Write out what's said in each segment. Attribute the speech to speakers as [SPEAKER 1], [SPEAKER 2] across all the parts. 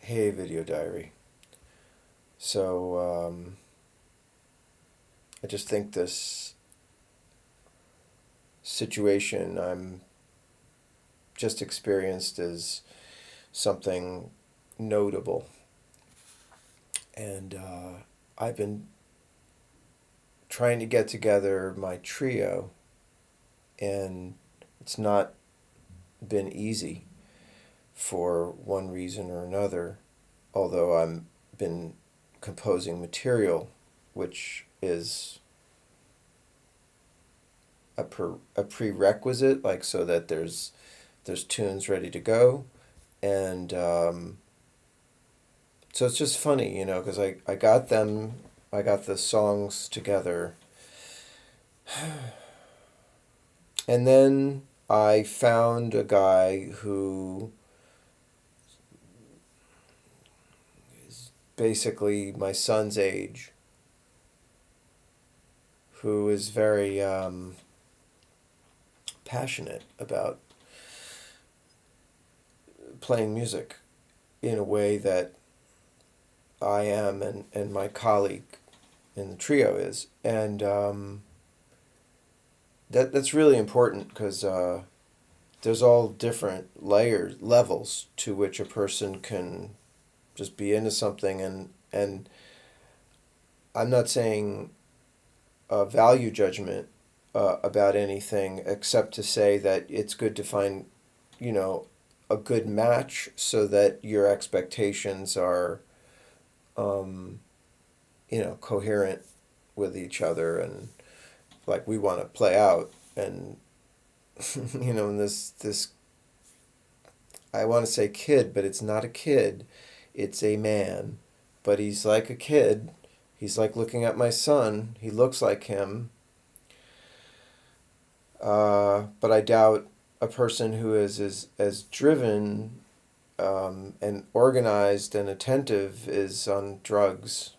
[SPEAKER 1] Hey, video diary. So, I just think this situation I'm just experienced is something notable. And I've been trying to get together my trio, and it's not been easy for one reason or another, although I've been composing material, which is a prerequisite, like so that there's tunes ready to go, and so it's just funny, because I got the songs together, and then I found a guy who is basically my son's age, who is very passionate about playing music in a way that I am and my colleague in the trio is. And that's really important because there's all different layers, levels to which a person can just be into something. And I'm not saying a value judgment about anything except to say that it's good to find, you know, a good match so that your expectations are um, coherent with each other, and like we want to play out. And and this I want to say kid, but it's not a kid, it's a man, but he's like a kid. He's like looking at my son. He looks like him, but I doubt a person who is as driven and organized and attentive is on drugs.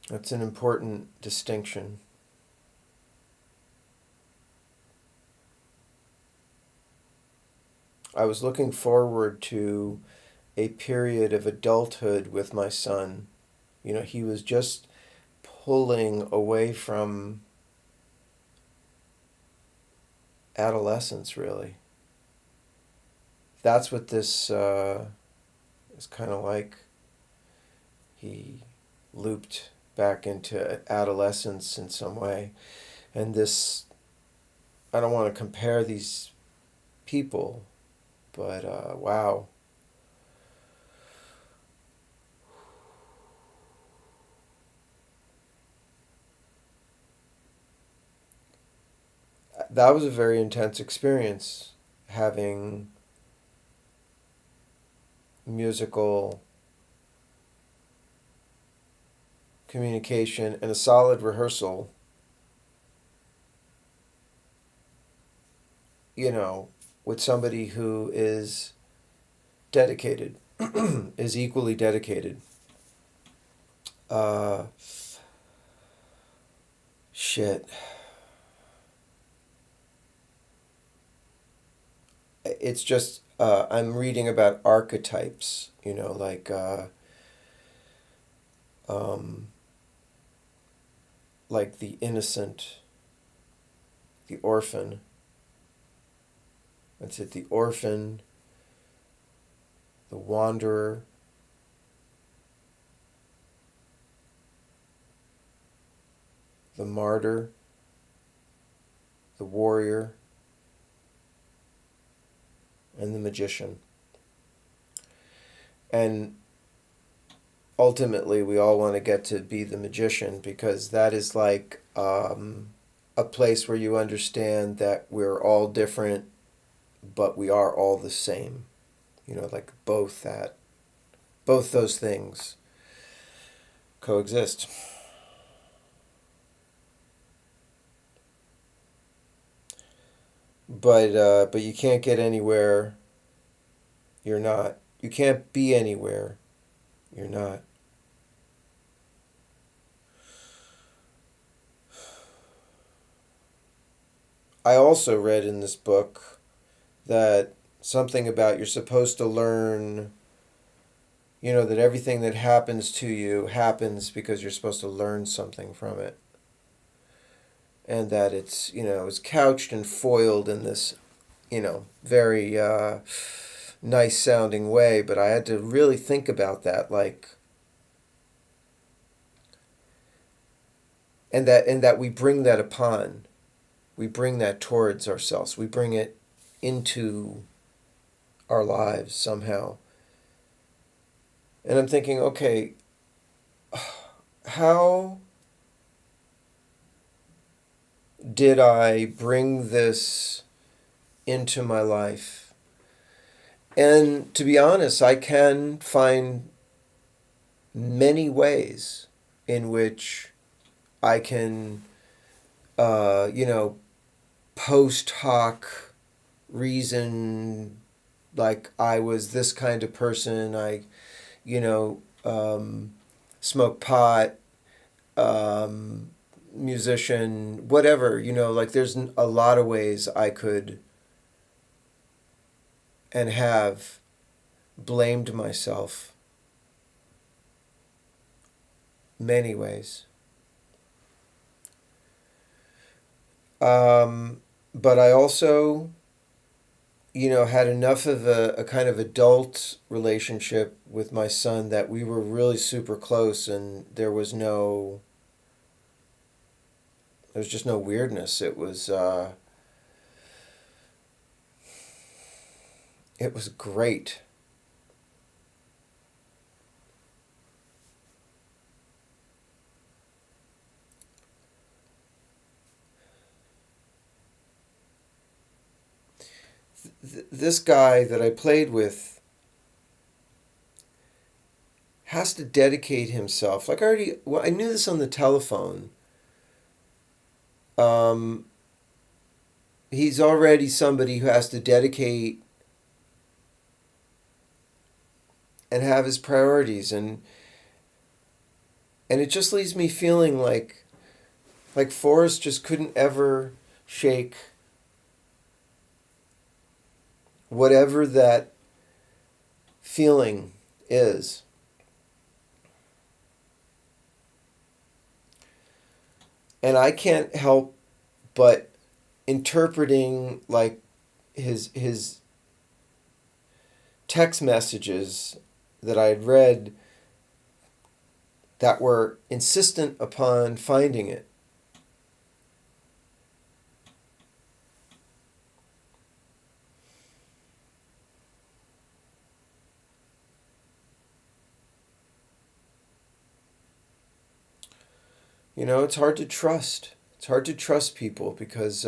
[SPEAKER 1] That's an important distinction. I was looking forward to a period of adulthood with my son. He was just pulling away from adolescence, really. That's what this is kind of like. He looped back into adolescence in some way. And this, I don't want to compare these people, but wow. That was a very intense experience, having musical communication and a solid rehearsal, you know, with somebody who is dedicated, is equally dedicated. Uh, shit. It's just, I'm reading about archetypes, um, like the innocent, the orphan. That's it, the orphan, the wanderer, the martyr, the warrior, and the magician. And ultimately, we all want to get to be the magician because that is like a place where you understand that we're all different, but we are all the same. Like both those things coexist. But you can't get anywhere you're not. You can't be anywhere you're not. I also read in this book that something about you're supposed to learn, that everything that happens to you happens because you're supposed to learn something from it. And that it's couched and foiled in this, very nice sounding way. But I had to really think about that, like, and that we bring that upon, we bring that towards ourselves, we bring it into our lives somehow. And I'm thinking, okay, how did I bring this into my life? And to be honest, I can find many ways in which I can, post hoc reason, like I was this kind of person. I, you know, smoke pot, musician, whatever, like there's a lot of ways I could and have blamed myself. Many ways. But I also, had enough of a kind of adult relationship with my son that we were really super close, and there was just no weirdness. It was great. This guy that I played with has to dedicate himself. Like I knew this on the telephone. Um, he's already somebody who has to dedicate and have his priorities, and it just leaves me feeling like Forrest just couldn't ever shake whatever that feeling is. And I can't help but interpreting like his text messages that I had read that were insistent upon finding it. It's hard to trust. It's hard to trust people because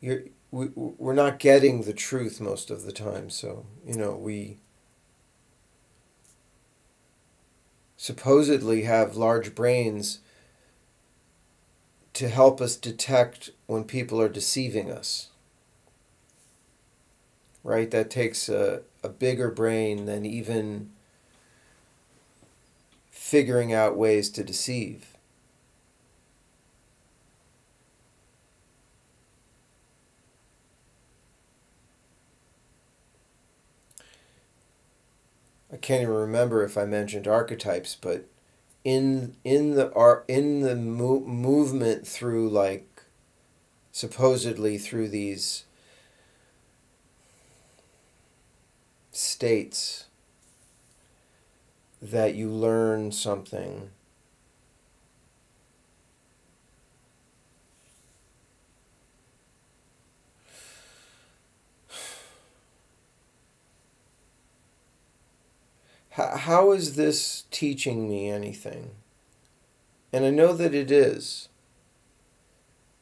[SPEAKER 1] we're not getting the truth most of the time. So, we supposedly have large brains to help us detect when people are deceiving us. Right? That takes a bigger brain than even figuring out ways to deceive. I can't even remember if I mentioned archetypes, but in the movement through, like, supposedly through these states that you learn something. How is this teaching me anything? And I know that it is,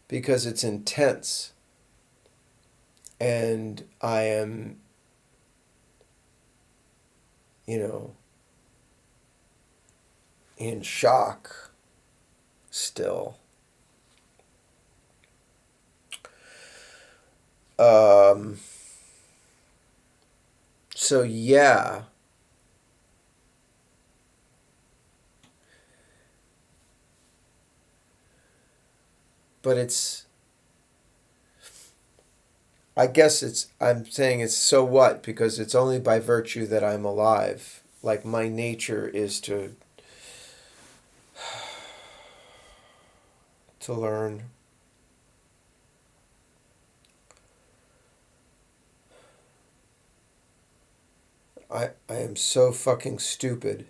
[SPEAKER 1] because it's intense. And I am, in shock still. Um, so, yeah, but I guess I'm saying it's so what, because it's only by virtue that I'm alive. Like my nature is to learn. I am so fucking stupid